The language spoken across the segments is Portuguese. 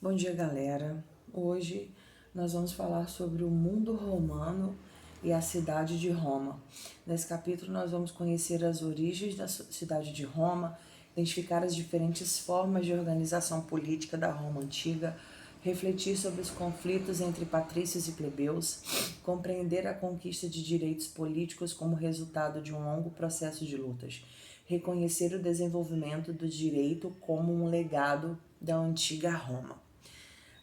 Bom dia, galera. Hoje nós vamos falar sobre o mundo romano e a cidade de Roma. Nesse capítulo nós vamos conhecer as origens da cidade de Roma, identificar as diferentes formas de organização política da Roma antiga, refletir sobre os conflitos entre patrícios e plebeus, compreender a conquista de direitos políticos como resultado de um longo processo de lutas, reconhecer o desenvolvimento do direito como um legado da antiga Roma.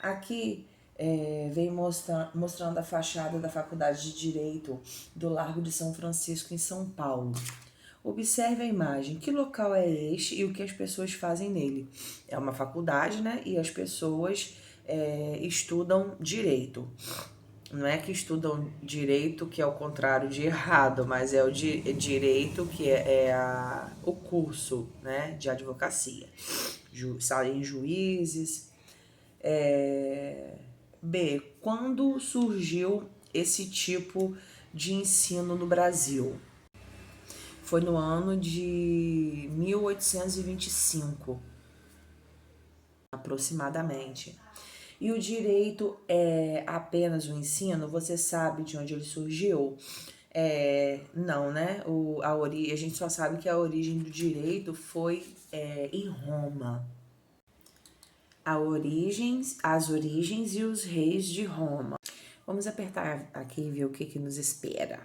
Aqui vem mostrando a fachada da Faculdade de Direito do Largo de São Francisco, em São Paulo. Observe a imagem. Que local é este e o que as pessoas fazem nele? É uma faculdade, né? E as pessoas estudam direito. Não é que estudam direito, que é o contrário de errado, mas é o direito que o curso, né, de advocacia. Saem juízes. B. Quando surgiu esse tipo de ensino no Brasil? Foi no ano de 1825, aproximadamente. E o direito é apenas o ensino? Você sabe de onde ele surgiu? Não, né? A gente só sabe que a origem do direito foi em Roma. As origens e os reis de Roma. Vamos apertar aqui e ver o que nos espera.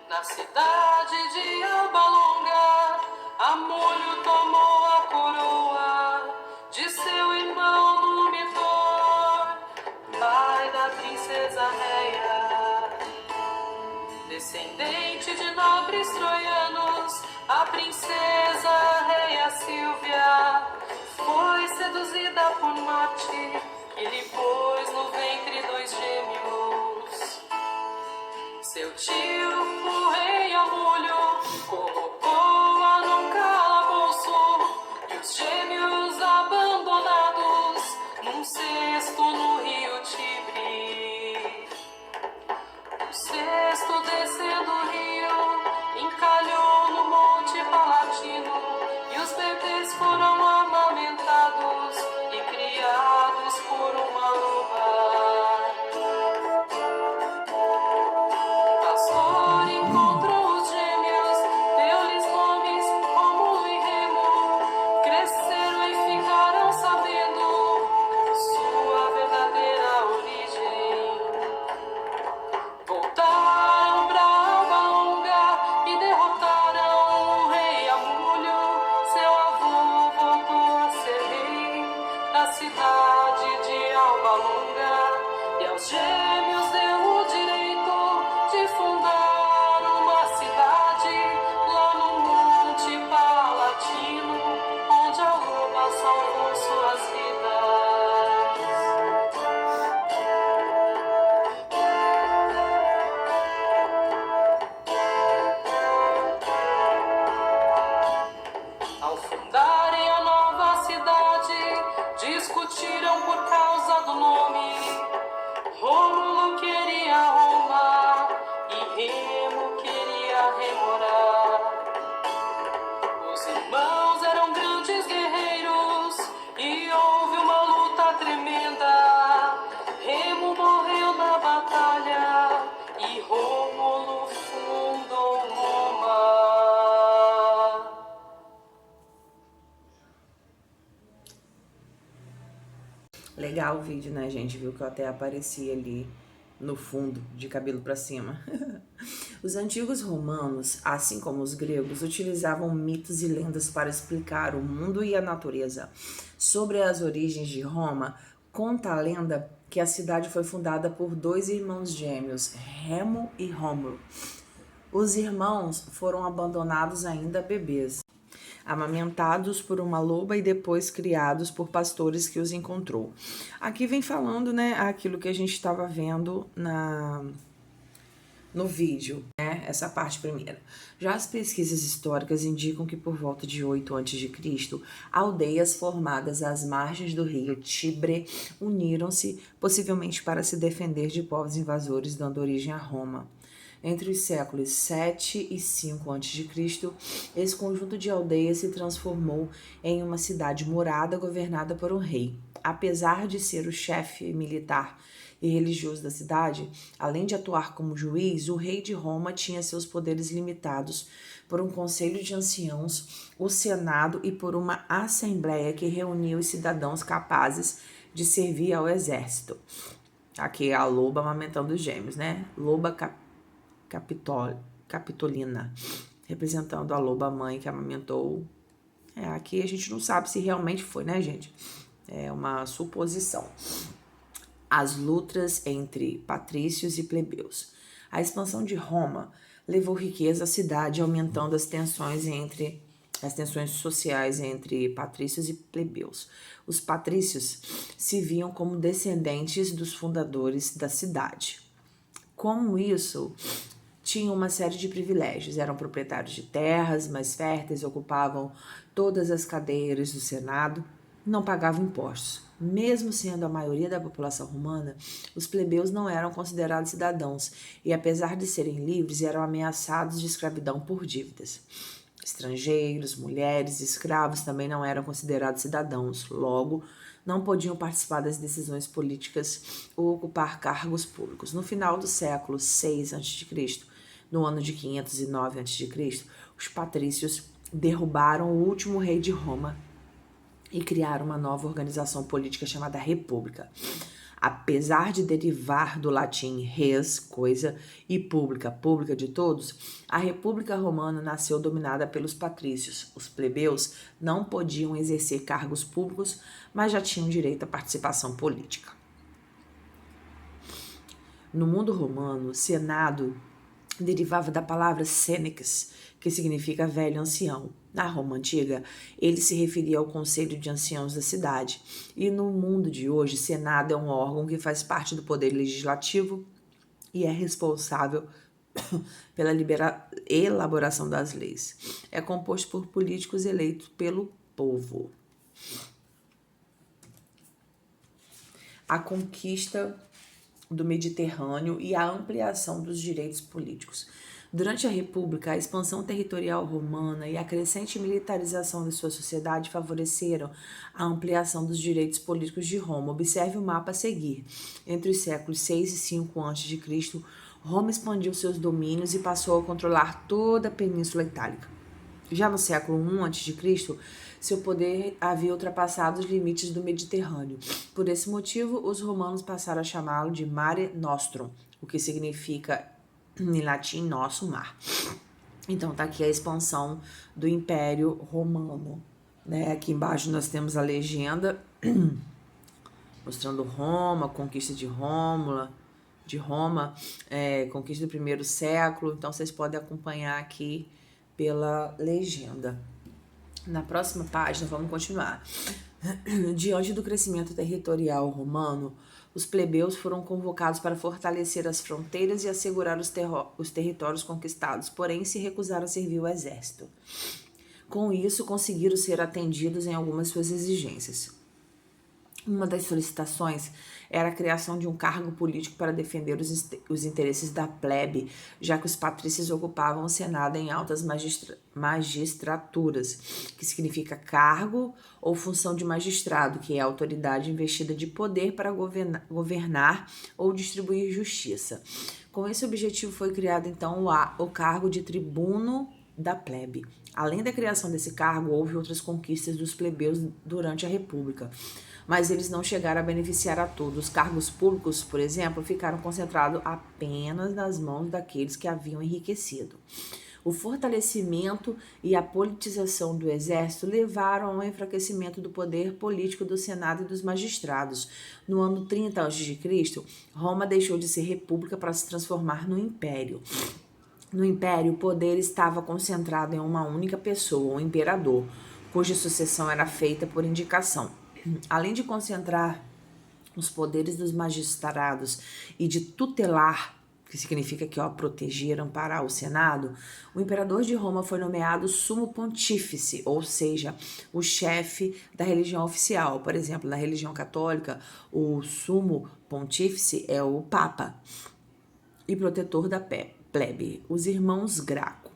Na cidade de Alba Longa, Amulho tomou a coroa de seu irmão Numitor, pai da princesa Réia. Descendente de nobres troianos, a princesa Réia Sílvia foi seduzida por Marte e lhe pôs no ventre 2 gêmeos. Seu tio, o rei Amulho, colocou-a num calabouço e os gêmeos abandonados num cesto no rio Tibre. O cesto, descendo o rio, encalhou no Monte Palatino e os bebês foram amamentados e criados por uma loba. Encontrou os gêmeos, deu-lhes nomes Rômulo e Remo, cresceram e ficaram sabendo sua verdadeira origem. Voltaram pra Alba Longa e derrotaram o rei Amulho. Seu avô voltou a ser rei da cidade de Alba Longa e aos gêmeos deu o direito de fundar uma cidade lá no Monte Palatino, onde a loba salvou suas vidas. Ao fundarem a nova cidade, discutiram por causa do nome. Rômulo queria Roma e Remo queria Remorar. Os irmãos eram grandes guerreiros e houve uma luta tremenda. Remo morreu na batalha e Rômulo fundou Roma. Legal o vídeo, né, gente? Viu que eu até apareci ali no fundo, de cabelo para cima. Os antigos romanos, assim como os gregos, utilizavam mitos e lendas para explicar o mundo e a natureza. Sobre as origens de Roma, conta a lenda que a cidade foi fundada por 2 irmãos gêmeos, Remo e Rômulo. Os irmãos foram abandonados ainda bebês, amamentados por uma loba e depois criados por pastores que os encontrou. Aqui vem falando, né, aquilo que a gente estava vendo no vídeo, né? Essa parte primeira. Já as pesquisas históricas indicam que por volta de 8 a.C., aldeias formadas às margens do rio Tibre uniram-se, possivelmente para se defender de povos invasores, dando origem a Roma. Entre os séculos 7 e 5 a.C., esse conjunto de aldeias se transformou em uma cidade murada governada por um rei. Apesar de ser o chefe militar e religioso da cidade, além de atuar como juiz, o rei de Roma tinha seus poderes limitados por um conselho de anciãos, o senado e por uma assembleia que reunia os cidadãos capazes de servir ao exército. Aqui é a loba amamentando os gêmeos, né? Loba capitolina, representando a loba mãe que amamentou. Aqui a gente não sabe se realmente foi, né, gente? É uma suposição. As lutas entre patrícios e plebeus. A expansão de Roma levou riqueza à cidade, aumentando as tensões sociais entre patrícios e plebeus. Os patrícios se viam como descendentes dos fundadores da cidade. Como isso, tinham uma série de privilégios. Eram proprietários de terras mais férteis, ocupavam todas as cadeiras do Senado, não pagavam impostos. Mesmo sendo a maioria da população romana, os plebeus não eram considerados cidadãos e, apesar de serem livres, eram ameaçados de escravidão por dívidas. Estrangeiros, mulheres, escravos também não eram considerados cidadãos, logo, não podiam participar das decisões políticas ou ocupar cargos públicos. No final do século 6 a.C., no ano de 509 a.C., os patrícios derrubaram o último rei de Roma e criaram uma nova organização política chamada República. Apesar de derivar do latim res, coisa, e pública, pública de todos, a República Romana nasceu dominada pelos patrícios. Os plebeus não podiam exercer cargos públicos, mas já tinham direito à participação política. No mundo romano, senado derivava da palavra senex, que significa velho ancião. Na Roma antiga, ele se referia ao conselho de anciãos da cidade. E no mundo de hoje, senado é um órgão que faz parte do poder legislativo e é responsável pela elaboração das leis. É composto por políticos eleitos pelo povo. A conquista do Mediterrâneo e a ampliação dos direitos políticos. Durante a República, a expansão territorial romana e a crescente militarização de sua sociedade favoreceram a ampliação dos direitos políticos de Roma. Observe o mapa a seguir. Entre os séculos 6 e 5 a.C., Roma expandiu seus domínios e passou a controlar toda a Península Itálica. Já no século I a.C., seu poder havia ultrapassado os limites do Mediterrâneo. Por esse motivo, os romanos passaram a chamá-lo de Mare Nostrum, o que significa, em latim, nosso mar. Então, tá aqui a expansão do Império Romano, né? Aqui embaixo nós temos a legenda mostrando Roma, conquista de Roma, conquista do primeiro século. Então, vocês podem acompanhar aqui pela legenda. Na próxima página, vamos continuar. Diante do crescimento territorial romano, os plebeus foram convocados para fortalecer as fronteiras e assegurar os territórios conquistados, porém se recusaram a servir o exército. Com isso, conseguiram ser atendidos em algumas suas exigências. Uma das solicitações era a criação de um cargo político para defender os interesses da plebe, já que os patrícios ocupavam o Senado em altas magistraturas, que significa cargo ou função de magistrado, que é a autoridade investida de poder para governar ou distribuir justiça. Com esse objetivo foi criado, então, o cargo de tribuno da plebe. Além da criação desse cargo, houve outras conquistas dos plebeus durante a República, mas eles não chegaram a beneficiar a todos. Os cargos públicos, por exemplo, ficaram concentrados apenas nas mãos daqueles que haviam enriquecido. O fortalecimento e a politização do exército levaram ao enfraquecimento do poder político do Senado e dos magistrados. No ano 30 a.C., Roma deixou de ser república para se transformar no império. No império, o poder estava concentrado em uma única pessoa, o imperador, cuja sucessão era feita por indicação. Além de concentrar os poderes dos magistrados e de tutelar que significa que, proteger, amparar o Senado, o imperador de Roma foi nomeado sumo pontífice, ou seja, o chefe da religião oficial. Por exemplo, na religião católica, o sumo pontífice é o Papa e protetor da plebe, os irmãos Graco.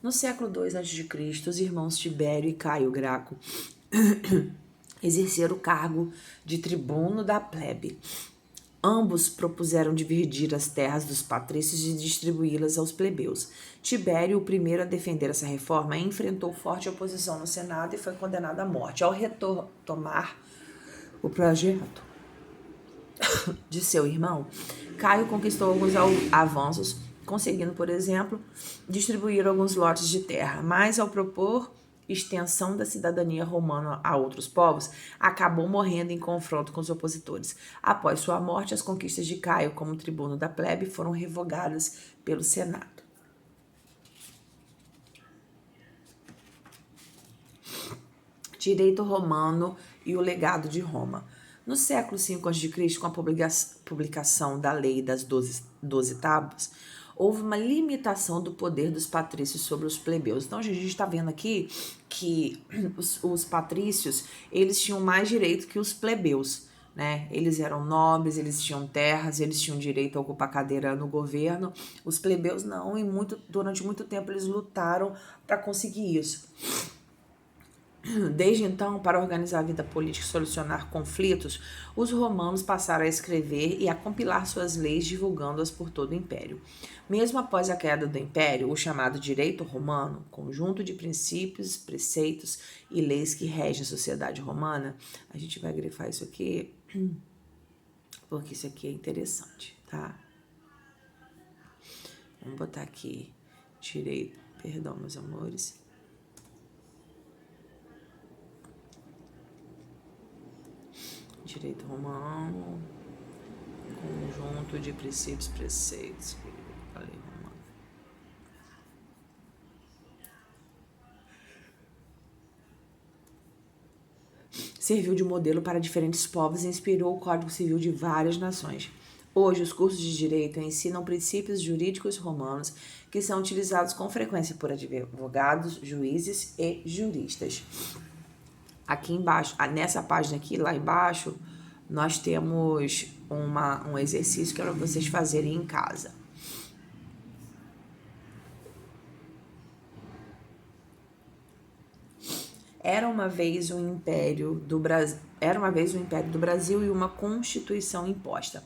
No século II a.C., os irmãos Tibério e Caio Graco exerceram o cargo de tribuno da plebe. Ambos propuseram dividir as terras dos patrícios e distribuí-las aos plebeus. Tibério, o primeiro a defender essa reforma, enfrentou forte oposição no Senado e foi condenado à morte. Ao retomar o projeto de seu irmão, Caio conquistou alguns avanços, conseguindo, por exemplo, distribuir alguns lotes de terra, mas ao propor extensão da cidadania romana a outros povos, acabou morrendo em confronto com os opositores. Após sua morte, as conquistas de Caio como tribuno da plebe foram revogadas pelo Senado. Direito romano e o legado de Roma. No século V a.C., com a publicação da Lei das 12 Tábuas, houve uma limitação do poder dos patrícios sobre os plebeus. Então, a gente está vendo aqui que os patrícios, eles tinham mais direito que os plebeus, né? Eles eram nobres, eles tinham terras, eles tinham direito a ocupar cadeira no governo. Os plebeus não, e durante muito tempo eles lutaram para conseguir isso. Desde então, para organizar a vida política e solucionar conflitos, os romanos passaram a escrever e a compilar suas leis, divulgando-as por todo o império. Mesmo após a queda do império, o chamado direito romano, conjunto de princípios, preceitos e leis que regem a sociedade romana, a gente vai grifar isso aqui, porque isso aqui é interessante, tá? Vamos botar aqui direito, perdão, meus amores. Direito romano, conjunto de princípios, preceitos, a lei romana. Serviu de modelo para diferentes povos e inspirou o Código Civil de várias nações. Hoje, os cursos de direito ensinam princípios jurídicos romanos que são utilizados com frequência por advogados, juízes e juristas. Aqui embaixo, nessa página aqui, lá embaixo, nós temos um exercício que é para vocês fazerem em casa. Era uma vez um império do Brasil e uma constituição imposta.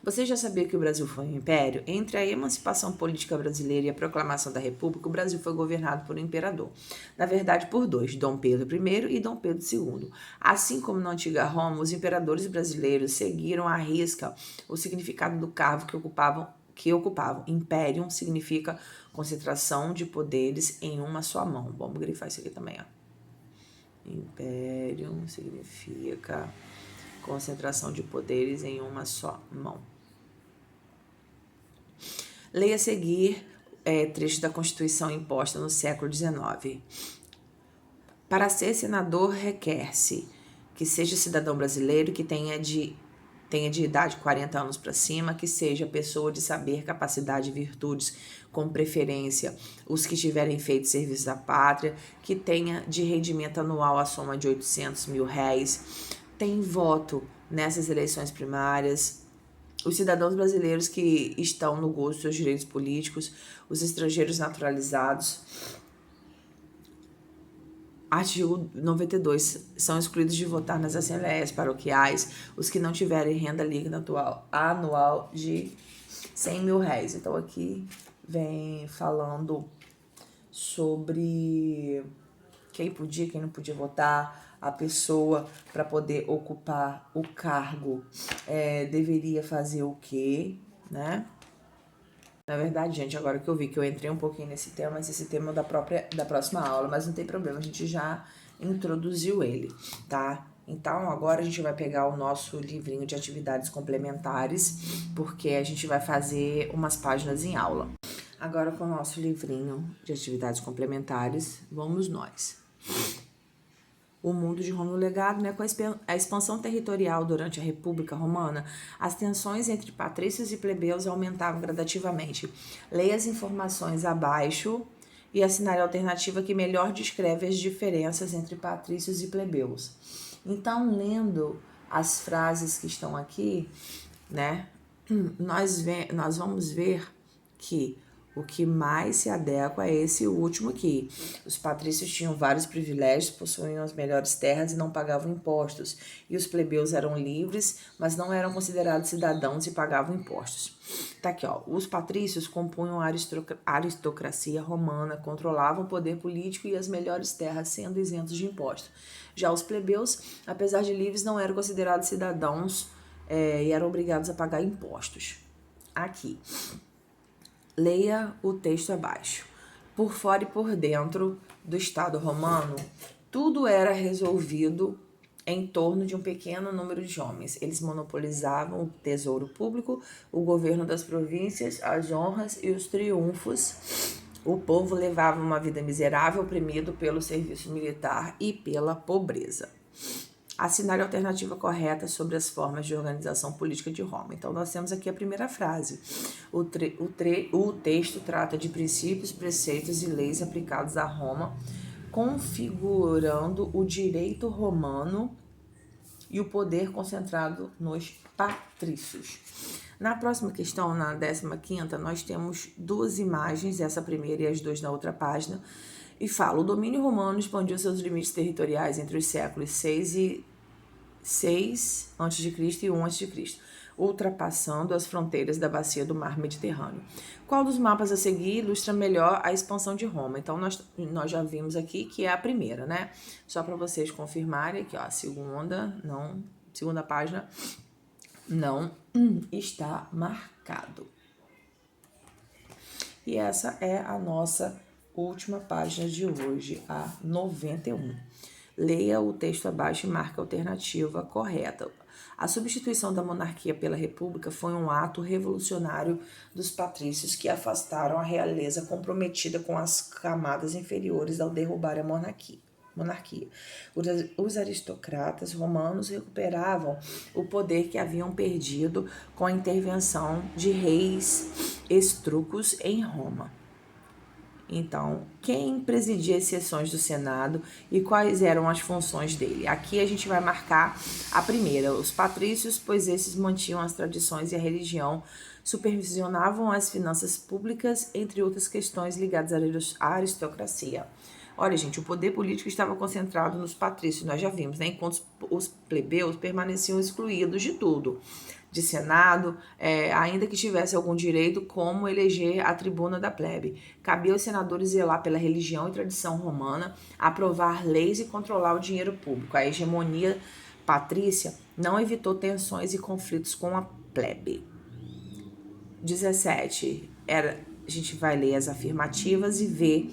Você já sabia que o Brasil foi um império? Entre a emancipação política brasileira e a proclamação da República, o Brasil foi governado por um imperador. Na verdade, por dois, Dom Pedro I e Dom Pedro II. Assim como na antiga Roma, os imperadores brasileiros seguiram à risca o significado do cargo que ocupavam. Imperium significa concentração de poderes em uma só mão. Vamos grifar isso aqui também, ó. Imperium significa concentração de poderes em uma só mão. Leia a seguir trecho da Constituição imposta no século XIX. Para ser senador, requer-se que seja cidadão brasileiro, que tenha de idade 40 anos para cima, que seja pessoa de saber, capacidade e virtudes, com preferência os que tiverem feito serviço à pátria, que tenha de rendimento anual a soma de R$800 mil, tem voto nessas eleições primárias, os cidadãos brasileiros que estão no gozo dos seus direitos políticos, os estrangeiros naturalizados. Artigo 92. São excluídos de votar nas assembleias paroquiais os que não tiverem renda líquida anual de R$100 mil. Então aqui vem falando sobre quem podia, quem não podia votar. A pessoa, para poder ocupar o cargo, deveria fazer o quê, né? Na verdade, gente, agora que eu vi que eu entrei um pouquinho nesse tema, mas esse tema é da próxima aula, mas não tem problema, a gente já introduziu ele, tá? Então, agora a gente vai pegar o nosso livrinho de atividades complementares, porque a gente vai fazer umas páginas em aula. Agora, com o nosso livrinho de atividades complementares, vamos nós. o mundo de Roma. O legado, né, com a expansão territorial durante a República Romana, as tensões entre patrícios e plebeus aumentavam gradativamente. Leia as informações abaixo e assinale a alternativa que melhor descreve as diferenças entre patrícios e plebeus. Então, lendo as frases que estão aqui, né, nós vamos ver que o que mais se adequa é esse último aqui. Os patrícios tinham vários privilégios, possuíam as melhores terras e não pagavam impostos. E os plebeus eram livres, mas não eram considerados cidadãos e pagavam impostos. Tá aqui, ó. Os patrícios compunham a aristocracia romana, controlavam o poder político e as melhores terras, sendo isentos de impostos. Já os plebeus, apesar de livres, não eram considerados cidadãos e eram obrigados a pagar impostos. Aqui. Leia o texto abaixo. Por fora e por dentro do Estado romano, tudo era resolvido em torno de um pequeno número de homens. Eles monopolizavam o tesouro público, o governo das províncias, as honras e os triunfos. O povo levava uma vida miserável, oprimido pelo serviço militar e pela pobreza. Assinale a alternativa correta sobre as formas de organização política de Roma. Então, nós temos aqui a primeira frase. O texto trata de princípios, preceitos e leis aplicados a Roma, configurando o direito romano e o poder concentrado nos patrícios. Na próxima questão, na 15ª, nós temos duas imagens, essa primeira e as duas na outra página, e fala: o domínio romano expandiu seus limites territoriais entre os séculos 6 a.C. e 1 a.C., ultrapassando as fronteiras da bacia do mar Mediterrâneo. Qual dos mapas a seguir ilustra melhor a expansão de Roma? Então, nós já vimos aqui que é a primeira, né? Só para vocês confirmarem aqui, ó, a segunda página não está marcado. E essa é a nossa última página de hoje, a 91. Leia o texto abaixo e marque a alternativa correta. A substituição da monarquia pela república foi um ato revolucionário dos patrícios que afastaram a realeza comprometida com as camadas inferiores ao derrubar a monarquia. Os aristocratas romanos recuperavam o poder que haviam perdido com a intervenção de reis etruscos em Roma. Então, quem presidia as sessões do Senado e quais eram as funções dele? Aqui a gente vai marcar a primeira, os patrícios, pois esses mantinham as tradições e a religião, supervisionavam as finanças públicas, entre outras questões ligadas à aristocracia. Olha, gente, o poder político estava concentrado nos patrícios, nós já vimos, né? Enquanto os plebeus permaneciam excluídos de tudo. De Senado, ainda que tivesse algum direito, como eleger a tribuna da plebe. Cabia aos senadores zelar pela religião e tradição romana, aprovar leis e controlar o dinheiro público. A hegemonia patrícia não evitou tensões e conflitos com a plebe. 17. A gente vai ler as afirmativas e ver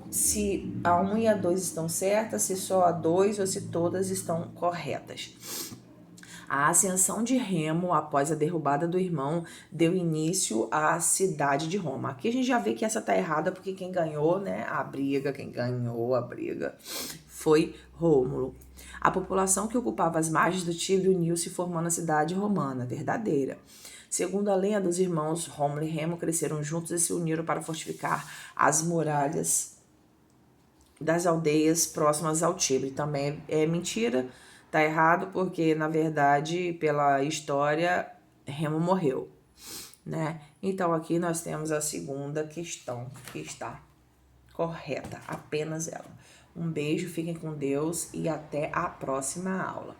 se a 1 e a 2 estão certas, se só a 2 ou se todas estão corretas. A ascensão de Remo após a derrubada do irmão deu início à cidade de Roma. Aqui a gente já vê que essa tá errada porque quem ganhou, né, quem ganhou a briga foi Rômulo. A população que ocupava as margens do Tíbrio uniu-se formando a cidade romana verdadeira. Segundo a lenda, os irmãos Rômulo e Remo cresceram juntos e se uniram para fortificar as muralhas das aldeias próximas ao Tibre. Também é mentira. Tá errado porque, na verdade, pela história, Remo morreu, né? Então, aqui nós temos a segunda questão que está correta, apenas ela. Um beijo, fiquem com Deus e até a próxima aula.